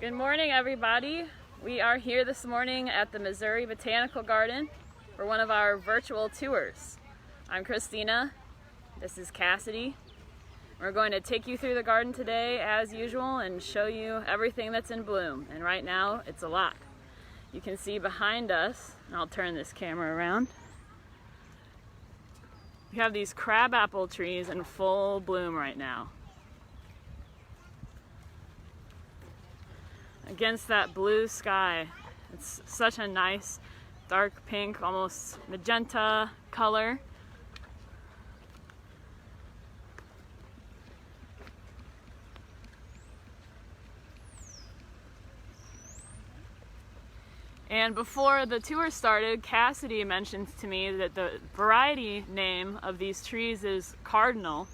Good morning, everybody. We are here this morning at the Missouri Botanical Garden for one of our virtual tours. I'm Kristina. This is Cassidy. We're going to take you through the garden today as usual and show you everything that's in bloom. And right now, it's a lot. You can see behind us, and I'll turn this camera around. We have these crabapple trees in full bloom right now. Against that blue sky, it's such a nice dark pink, almost magenta color. And before the tour started, Cassidy mentioned to me that the variety name of these trees is cardinal.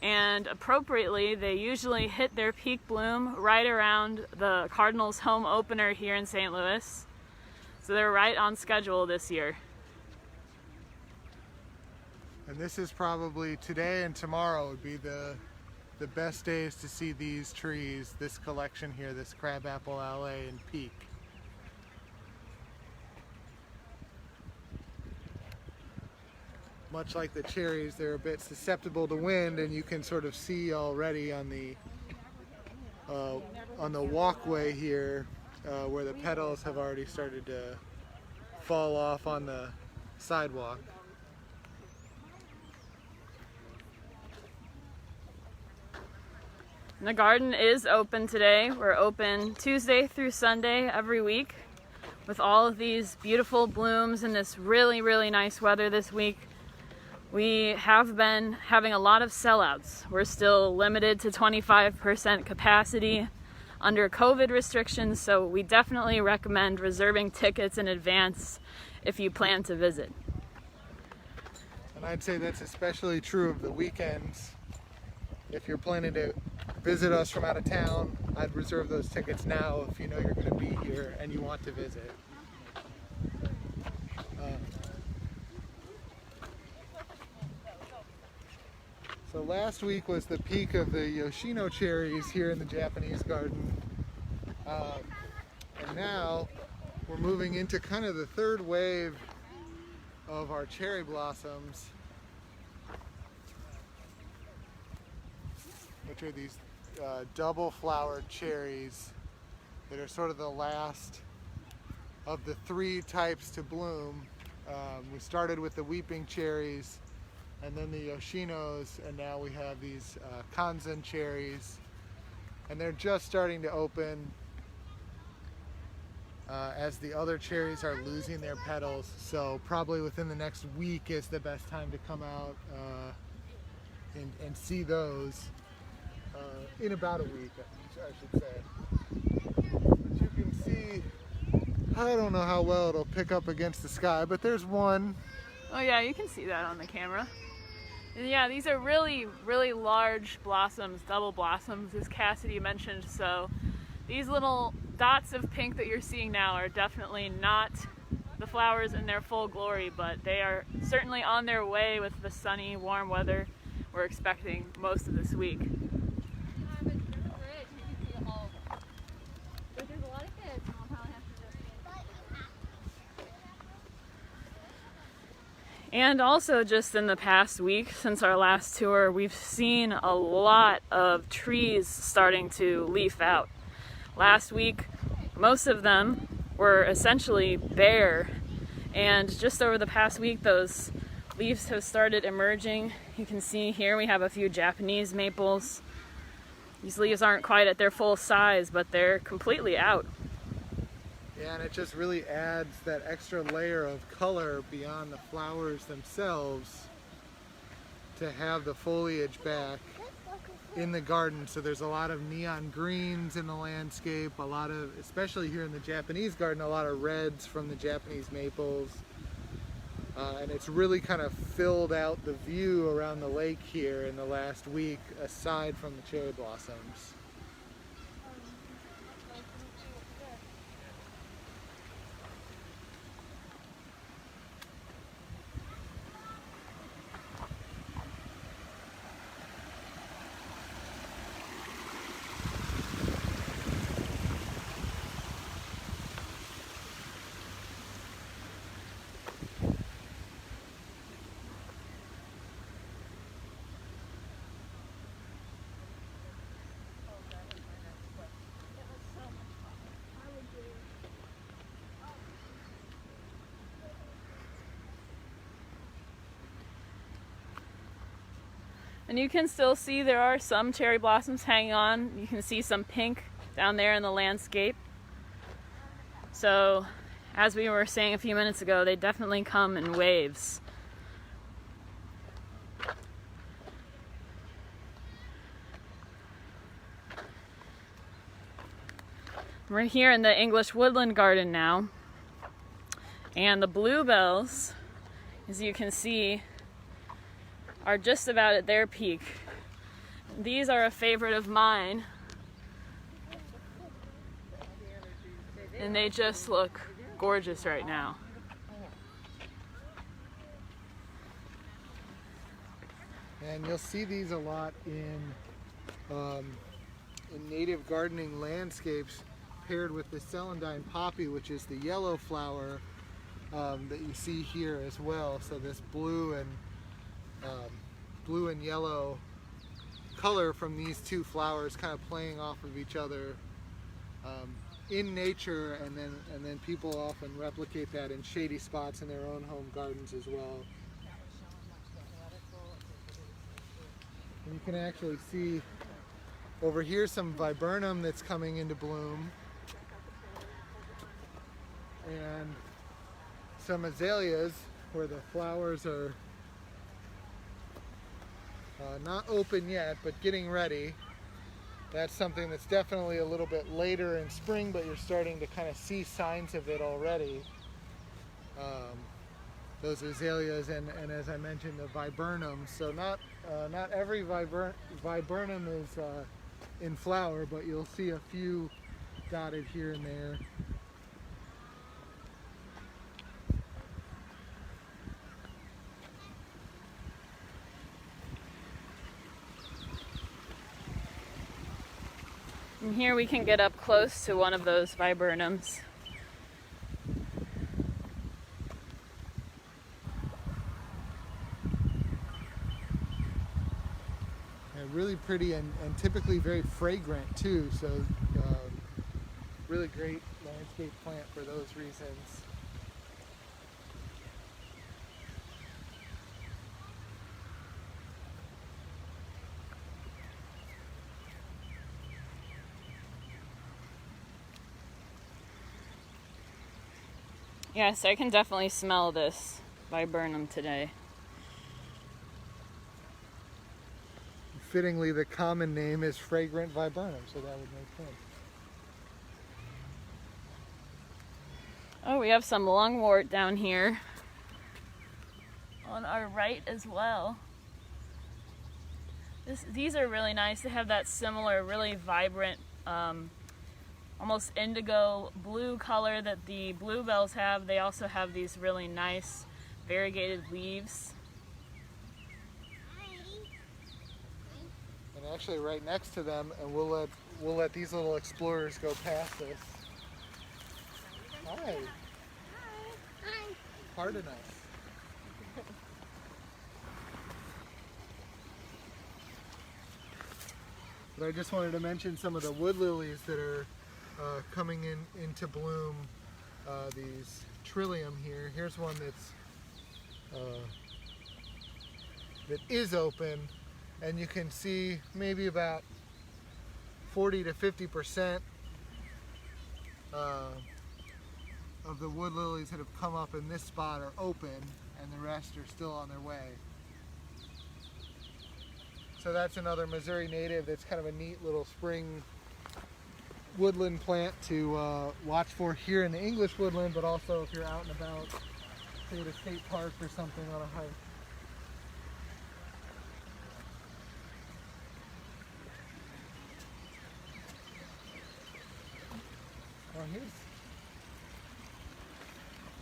And appropriately, they usually hit their peak bloom right around the Cardinals' home opener here in St. Louis. So they're right on schedule this year. And this is probably today and tomorrow would be the best days to see these trees, this collection here, this crabapple alley in peak. Much like the cherries, they're a bit susceptible to wind, and you can sort of see already on the walkway here where the petals have already started to fall off on the sidewalk. And the garden is open today. We're open Tuesday through Sunday every week with all of these beautiful blooms and this really, really nice weather this week. We have been having a lot of sellouts. We're still limited to 25% capacity under COVID restrictions, so we definitely recommend reserving tickets in advance if you plan to visit. And I'd say that's especially true of the weekends. If you're planning to visit us from out of town, I'd reserve those tickets now if you know you're going to be here and you want to visit. So last week was the peak of the Yoshino cherries here in the Japanese garden. And now we're moving into kind of the third wave of our cherry blossoms, which are these double flowered cherries that are sort of the last of the three types to bloom. We started with the weeping cherries, and then the Yoshinos, and now we have these Kanzen cherries, and they're just starting to open as the other cherries are losing their petals. So probably within the next week is the best time to come out and see those in about a week, I should say. But you can see, I don't know how well it'll pick up against the sky, but there's one. Oh yeah, you can see that on the camera. And yeah, these are really, really large blossoms, double blossoms, as Cassidy mentioned. So these little dots of pink that you're seeing now are definitely not the flowers in their full glory, but they are certainly on their way with the sunny, warm weather we're expecting most of this week. And also just in the past week since our last tour, we've seen a lot of trees starting to leaf out. Last week, most of them were essentially bare, and just over the past week, those leaves have started emerging. You can see here we have a few Japanese maples. These leaves aren't quite at their full size, but they're completely out. Yeah, and it just really adds that extra layer of color beyond the flowers themselves to have the foliage back in the garden. So there's a lot of neon greens in the landscape, a lot of, especially here in the Japanese garden, a lot of reds from the Japanese maples. And it's really kind of filled out the view around the lake here in the last week, aside from the cherry blossoms. And you can still see there are some cherry blossoms hanging on. You can see some pink down there in the landscape. So, as we were saying a few minutes ago, they definitely come in waves. We're here in the English Woodland Garden now. And the bluebells, as you can see, are just about at their peak. These are a favorite of mine. And they just look gorgeous right now. And you'll see these a lot in native gardening landscapes paired with the celandine poppy, which is the yellow flower that you see here as well. So this blue and yellow color from these two flowers kind of playing off of each other in nature, and then people often replicate that in shady spots in their own home gardens as well. And you can actually see over here some viburnum that's coming into bloom, and some azaleas where the flowers are not open yet, but getting ready. That's something that's definitely a little bit later in spring, but you're starting to kind of see signs of it already. Those azaleas and as I mentioned, the viburnum. So not every viburnum is in flower, but you'll see a few dotted here and there. And here we can get up close to one of those viburnums. And really pretty and typically very fragrant too, so really great landscape plant for those reasons. Yes, I can definitely smell this viburnum today. Fittingly, the common name is fragrant viburnum, so that would make sense. Oh, we have some lungwort down here on our right as well. These are really nice. They have that similar, really vibrant, almost indigo blue color that the bluebells have. They also have these really nice variegated leaves. And actually right next to them, and we'll let these little explorers go past us. Hi. Hi. Pardon us. But I just wanted to mention some of the wood lilies that are coming into bloom. These trillium here. Here's one that is open, and you can see maybe about 40 to 50% of the wood lilies that have come up in this spot are open, and the rest are still on their way. So that's another Missouri native that's kind of a neat little spring woodland plant to watch for here in the English woodland, but also if you're out and about, say at a state park or something on a hike.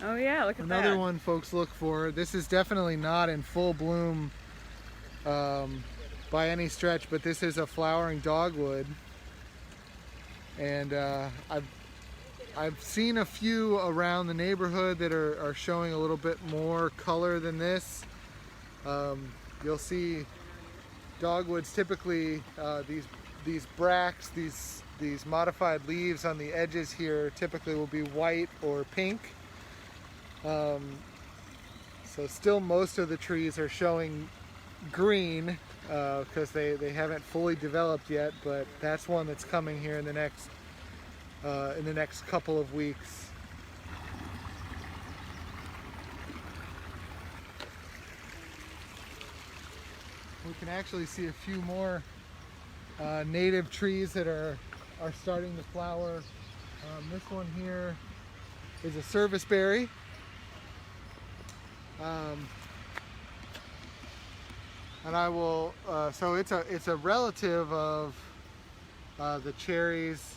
Oh yeah, look at that. Another one folks look for. This is definitely not in full bloom by any stretch, but this is a flowering dogwood. And I've seen a few around the neighborhood that are showing a little bit more color than this. You'll see dogwoods typically, these bracts, these modified leaves on the edges here typically will be white or pink. So still most of the trees are showing green, because they haven't fully developed yet, but that's one that's coming here in the next couple of weeks. We can actually see a few more native trees that are starting to flower. This one here is a serviceberry. And I will, so it's a relative of the cherries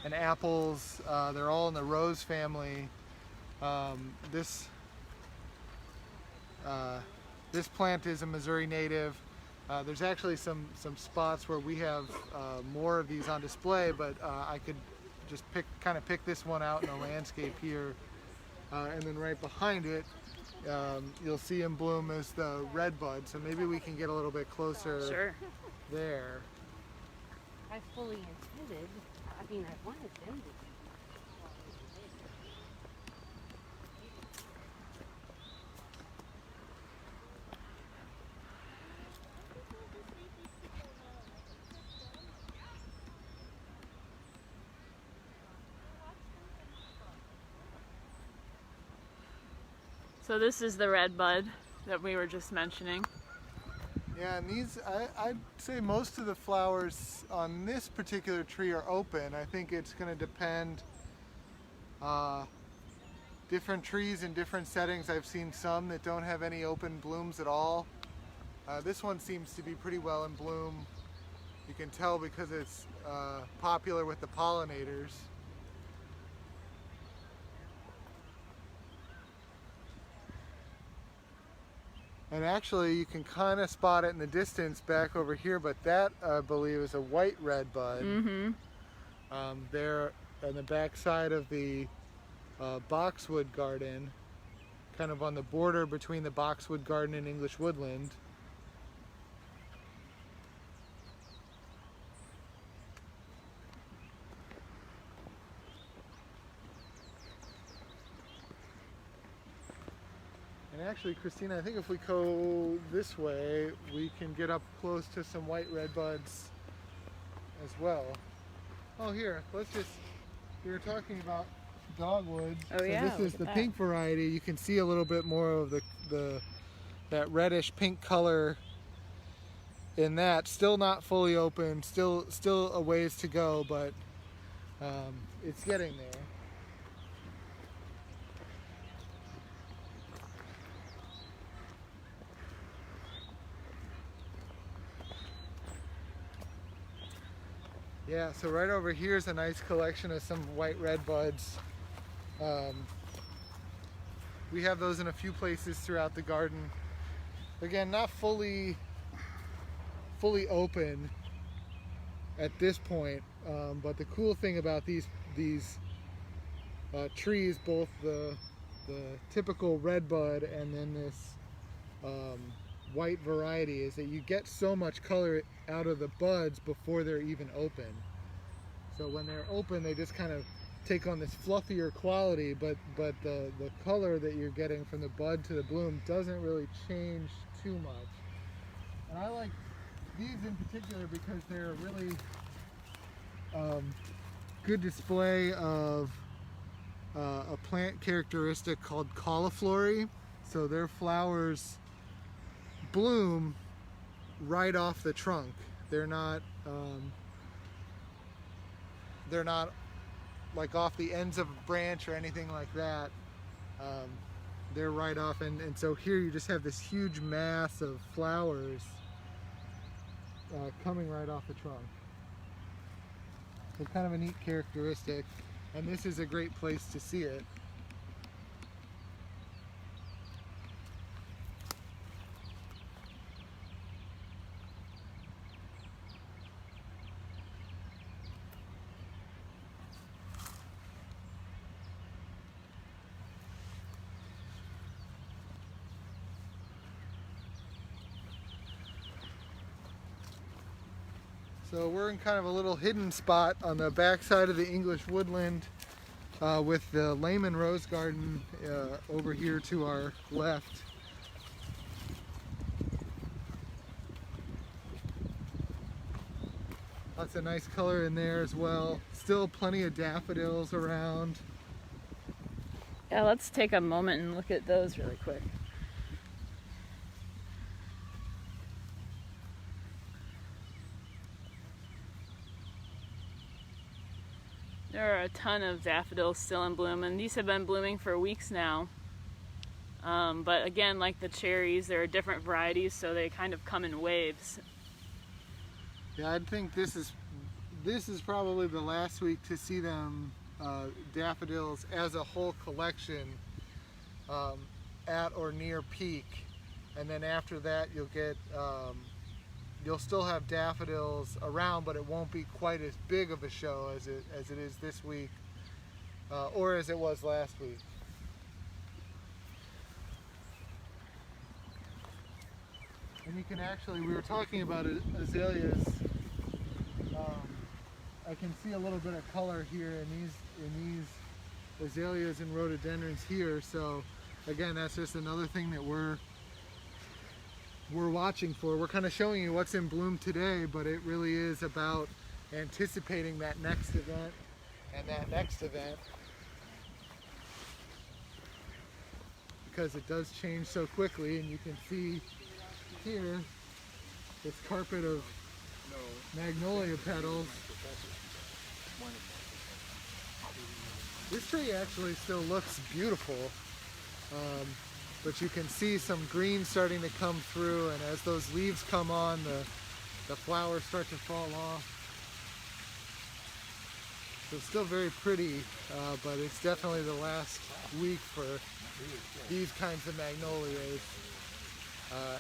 and apples. They're all in the rose family. This plant is a Missouri native. There's actually some spots where we have more of these on display, but I could just kind of pick this one out in the landscape here. And then right behind it, you'll see in bloom is the redbud, so maybe we can get a little bit closer there. I fully intended, I wanted them to. So this is the redbud that we were just mentioning. Yeah, and these, I'd say most of the flowers on this particular tree are open. I think it's going to depend. Different trees in different settings. I've seen some that don't have any open blooms at all. This one seems to be pretty well in bloom. You can tell because it's popular with the pollinators. And actually you can kind of spot it in the distance back over here, but that I believe is a white redbud. There on the back side of the boxwood garden, kind of on the border between the boxwood garden and English woodland. And actually, Kristina, I think if we go this way, we can get up close to some white redbuds as well. Oh, here, we were talking about dogwood. Oh, so yeah, this is look the at pink variety. You can see a little bit more of that reddish pink color in that. Still not fully open, still a ways to go, but it's getting there. Yeah, so right over here is a nice collection of some white redbuds. We have those in a few places throughout the garden. Again, not fully open at this point, but the cool thing about these trees, both the typical redbud and then this white variety, is that you get so much color out of the buds before they're even open. So when they're open, they just kind of take on this fluffier quality, but the color that you're getting from the bud to the bloom doesn't really change too much. And I like these in particular because they're a really good display of a plant characteristic called cauliflory. So their flowers bloom right off the trunk. They're not like off the ends of a branch or anything like that. They're right off, and so here you just have this huge mass of flowers coming right off the trunk. So kind of a neat characteristic, and this is a great place to see it. So we're in kind of a little hidden spot on the back side of the English woodland with the Lehman Rose Garden over here to our left. Lots of nice color in there as well. Still plenty of daffodils around. Yeah, let's take a moment and look at those really quick. There are a ton of daffodils still in bloom, and these have been blooming for weeks now. But again, like the cherries, there are different varieties, so they kind of come in waves. Yeah, I think this is probably the last week to see them daffodils as a whole collection at or near peak, and then after that you'll get you'll still have daffodils around, but it won't be quite as big of a show as it is this week or as it was last week. And you can actually, we were talking about azaleas. I can see a little bit of color here in these azaleas and rhododendrons here. So again, that's just another thing that we're watching for. We're kind of showing you what's in bloom today, but it really is about anticipating that next event and that next event, because it does change so quickly. And you can see here this carpet of magnolia petals. This tree actually still looks beautiful, but you can see some green starting to come through, and as those leaves come on, the flowers start to fall off. So it's still very pretty, but it's definitely the last week for these kinds of magnolias.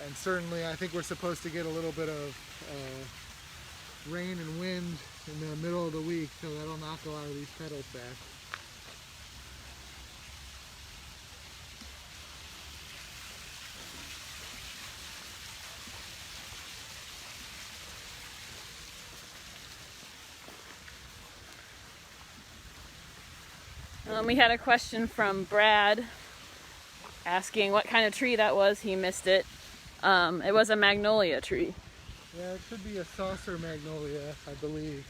And certainly I think we're supposed to get a little bit of rain and wind in the middle of the week, so that'll knock a lot of these petals back. We had a question from Brad asking what kind of tree that was. He missed it. It was a magnolia tree. Yeah, it should be a saucer magnolia, I believe.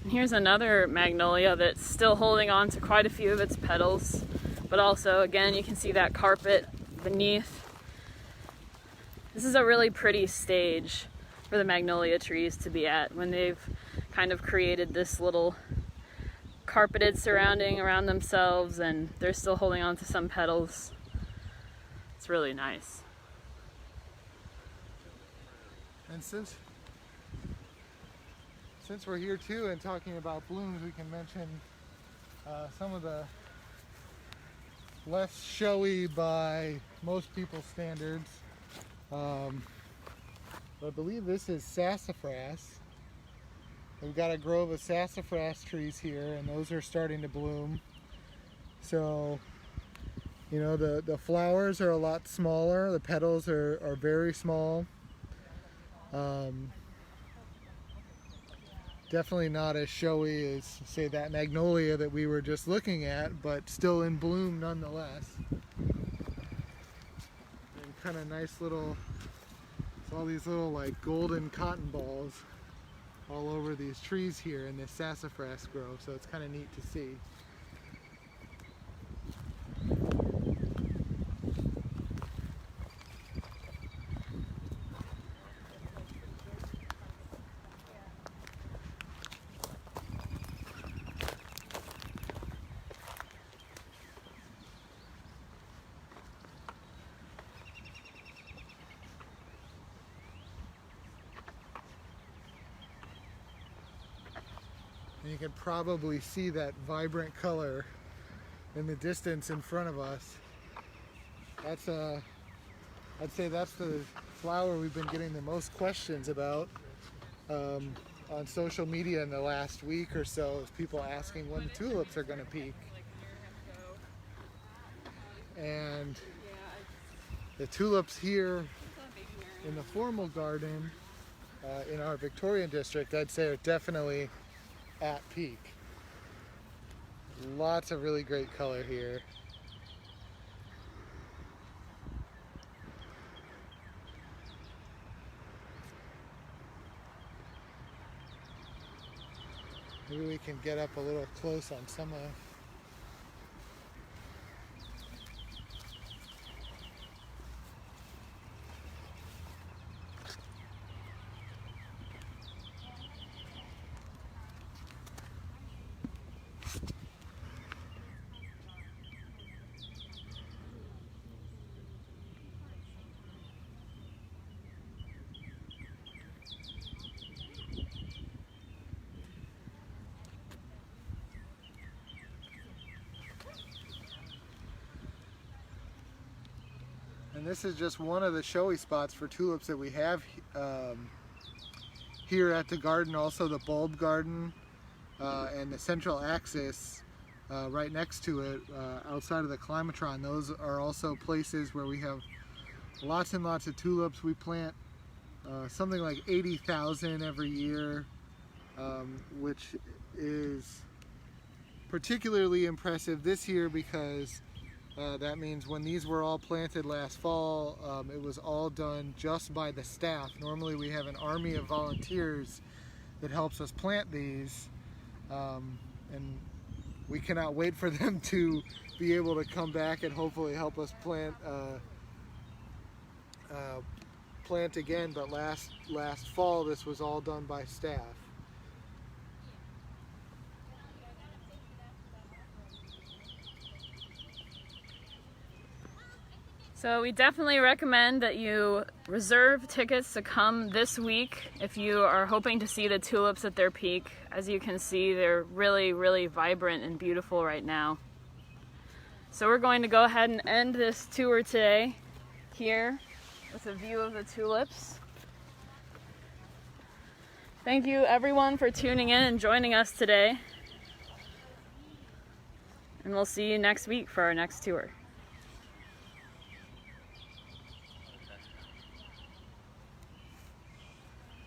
And here's another magnolia that's still holding on to quite a few of its petals, but also, again, you can see that carpet beneath. This is a really pretty stage for the magnolia trees to be at, when they've kind of created this little carpeted surrounding around themselves and they're still holding on to some petals. It's really nice. And since we're here too and talking about blooms, we can mention some of the less showy by most people's standards. I believe this is sassafras. We've got a grove of sassafras trees here, and those are starting to bloom. So, you know, the flowers are a lot smaller. The petals are very small. Definitely not as showy as, say, that magnolia that we were just looking at, but still in bloom nonetheless. And kind of nice little, it's all these little like golden cotton balls all over these trees here in this sassafras grove, so it's kind of neat to see. And you can probably see that vibrant color in the distance in front of us. That's I'd say that's the flower we've been getting the most questions about on social media in the last week or so, is people asking when the tulips are going to peak. And the tulips here in the formal garden in our Victorian district, I'd say, are definitely at peak. Lots of really great color here. Maybe we can get up a little close on some of. And this is just one of the showy spots for tulips that we have here at the garden. Also the bulb garden and the central axis right next to it outside of the climatron. Those are also places where we have lots and lots of tulips. We plant something like 80,000 every year, which is particularly impressive this year because that means when these were all planted last fall, it was all done just by the staff. Normally we have an army of volunteers that helps us plant these, and we cannot wait for them to be able to come back and hopefully help us plant again. But last fall this was all done by staff. So we definitely recommend that you reserve tickets to come this week if you are hoping to see the tulips at their peak. As you can see, they're really, really vibrant and beautiful right now. So we're going to go ahead and end this tour today here with a view of the tulips. Thank you everyone for tuning in and joining us today. And we'll see you next week for our next tour.